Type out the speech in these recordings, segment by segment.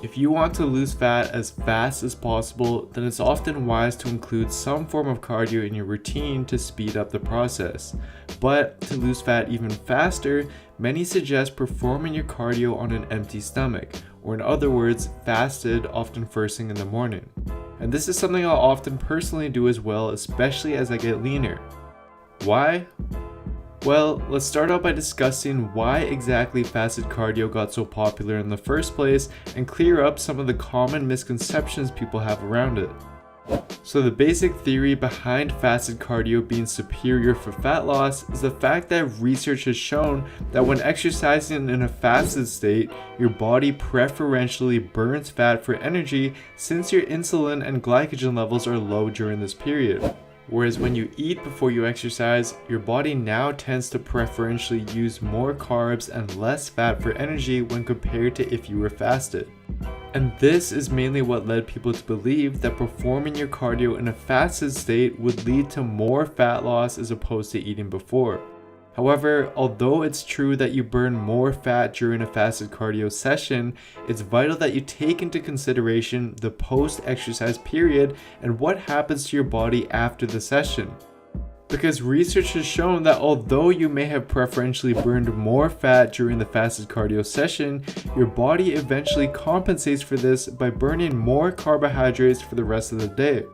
If you want to lose fat as fast as possible, then it's often wise to include some form of cardio in your routine to speed up the process. But to lose fat even faster, many suggest performing your cardio on an empty stomach, or in other words, fasted, often first thing in the morning. And this is something I'll often personally do as well, especially as I get leaner. Why? Well, let's start out by discussing why exactly fasted cardio got so popular in the first place and clear up some of the common misconceptions people have around it. So the basic theory behind fasted cardio being superior for fat loss is the fact that research has shown that when exercising in a fasted state, your body preferentially burns fat for energy since your insulin and glycogen levels are low during this period. Whereas when you eat before you exercise, your body now tends to preferentially use more carbs and less fat for energy when compared to if you were fasted. And this is mainly what led people to believe that performing your cardio in a fasted state would lead to more fat loss as opposed to eating before. However, although it's true that you burn more fat during a fasted cardio session, it's vital that you take into consideration the post-exercise period and what happens to your body after the session. Because research has shown that although you may have preferentially burned more fat during the fasted cardio session, your body eventually compensates for this by burning more carbohydrates for the rest of the day.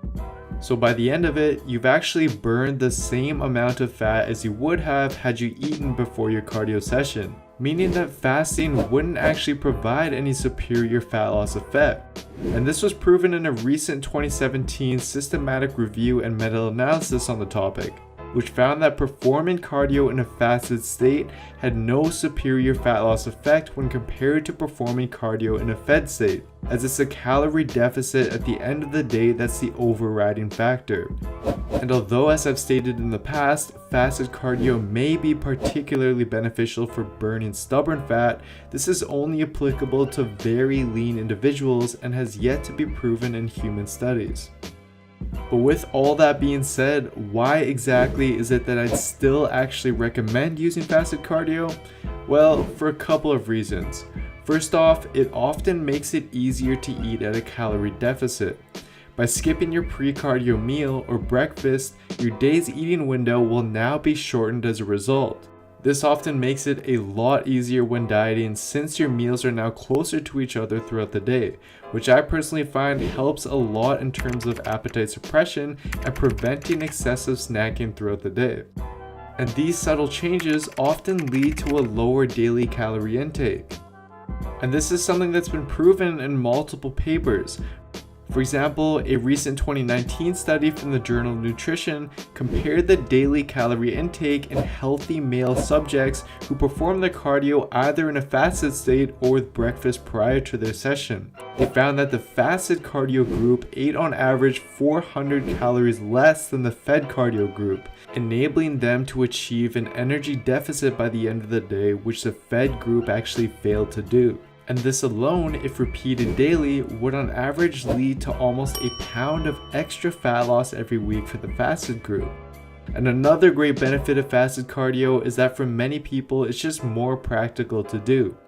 So by the end of it, you've actually burned the same amount of fat as you would have had you eaten before your cardio session, meaning that fasting wouldn't actually provide any superior fat loss effect. And this was proven in a recent 2017 systematic review and meta-analysis on the topic, which found that performing cardio in a fasted state had no superior fat loss effect when compared to performing cardio in a fed state, as it's a calorie deficit at the end of the day that's the overriding factor. And although, as I've stated in the past, fasted cardio may be particularly beneficial for burning stubborn fat, this is only applicable to very lean individuals and has yet to be proven in human studies. But with all that being said, why exactly is it that I'd still actually recommend using fasted cardio? Well, for a couple of reasons. First off, it often makes it easier to eat at a calorie deficit. By skipping your pre-cardio meal or breakfast, your day's eating window will now be shortened as a result. This often makes it a lot easier when dieting since your meals are now closer to each other throughout the day, which I personally find helps a lot in terms of appetite suppression and preventing excessive snacking throughout the day. And these subtle changes often lead to a lower daily calorie intake. And this is something that's been proven in multiple papers. For example, a recent 2019 study from the Journal of Nutrition compared the daily calorie intake in healthy male subjects who performed their cardio either in a fasted state or with breakfast prior to their session. They found that the fasted cardio group ate on average 400 calories less than the fed cardio group, enabling them to achieve an energy deficit by the end of the day, which the fed group actually failed to do. And this alone, if repeated daily, would on average lead to almost a pound of extra fat loss every week for the fasted group. And another great benefit of fasted cardio is that for many people, it's just more practical to do.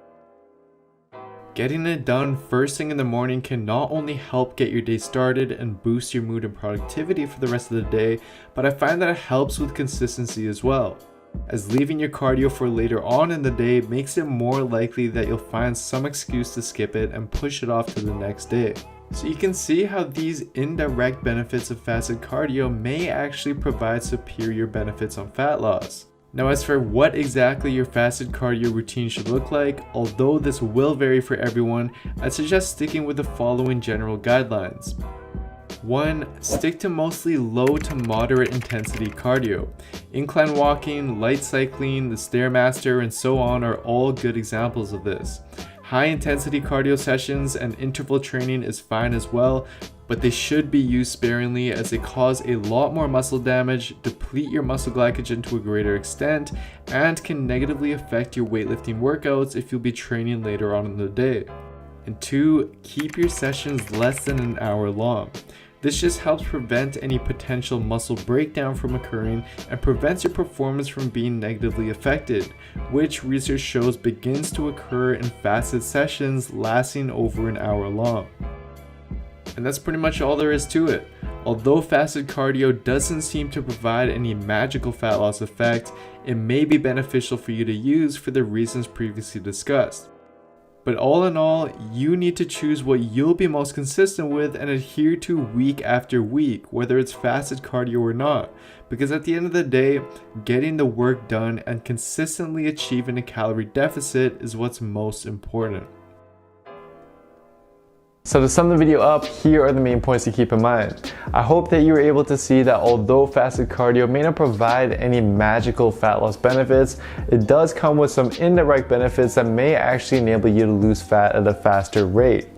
Getting it done first thing in the morning can not only help get your day started and boost your mood and productivity for the rest of the day, but I find that it helps with consistency as well, as leaving your cardio for later on in the day makes it more likely that you'll find some excuse to skip it and push it off to the next day. So you can see how these indirect benefits of fasted cardio may actually provide superior benefits on fat loss. Now, as for what exactly your fasted cardio routine should look like, although this will vary for everyone, I suggest sticking with the following general guidelines. 1. Stick to mostly low to moderate intensity cardio. Incline walking, light cycling, the Stairmaster, and so on are all good examples of this. High intensity cardio sessions and interval training is fine as well, but they should be used sparingly as they cause a lot more muscle damage, deplete your muscle glycogen to a greater extent, and can negatively affect your weightlifting workouts if you'll be training later on in the day. And 2, keep your sessions less than an hour long. This just helps prevent any potential muscle breakdown from occurring and prevents your performance from being negatively affected, which research shows begins to occur in fasted sessions lasting over an hour long. And that's pretty much all there is to it. Although fasted cardio doesn't seem to provide any magical fat loss effect, it may be beneficial for you to use for the reasons previously discussed. But all in all, you need to choose what you'll be most consistent with and adhere to week after week, whether it's fasted cardio or not. Because at the end of the day, getting the work done and consistently achieving a calorie deficit is what's most important. So to sum the video up, here are the main points to keep in mind. I hope that you were able to see that although fasted cardio may not provide any magical fat loss benefits, it does come with some indirect benefits that may actually enable you to lose fat at a faster rate.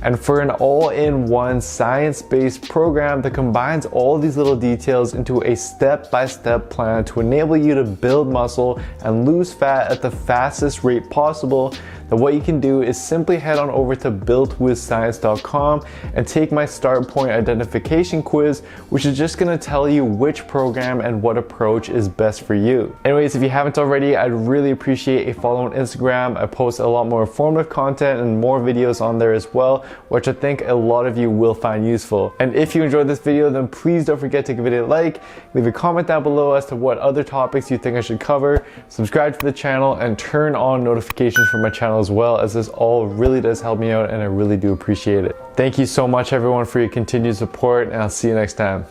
And for an all-in-one science-based program that combines all these little details into a step-by-step plan to enable you to build muscle and lose fat at the fastest rate possible, then what you can do is simply head on over to builtwithscience.com and take my start point identification quiz, which is just gonna tell you which program and what approach is best for you. Anyways, if you haven't already, I'd really appreciate a follow on Instagram. I post a lot more informative content and more videos on there as well, which I think a lot of you will find useful. And if you enjoyed this video, then please don't forget to give it a like, leave a comment down below as to what other topics you think I should cover, subscribe to the channel, and turn on notifications for my channel as well, as this all really does help me out and I really do appreciate it. Thank you so much everyone for your continued support, and I'll see you next time.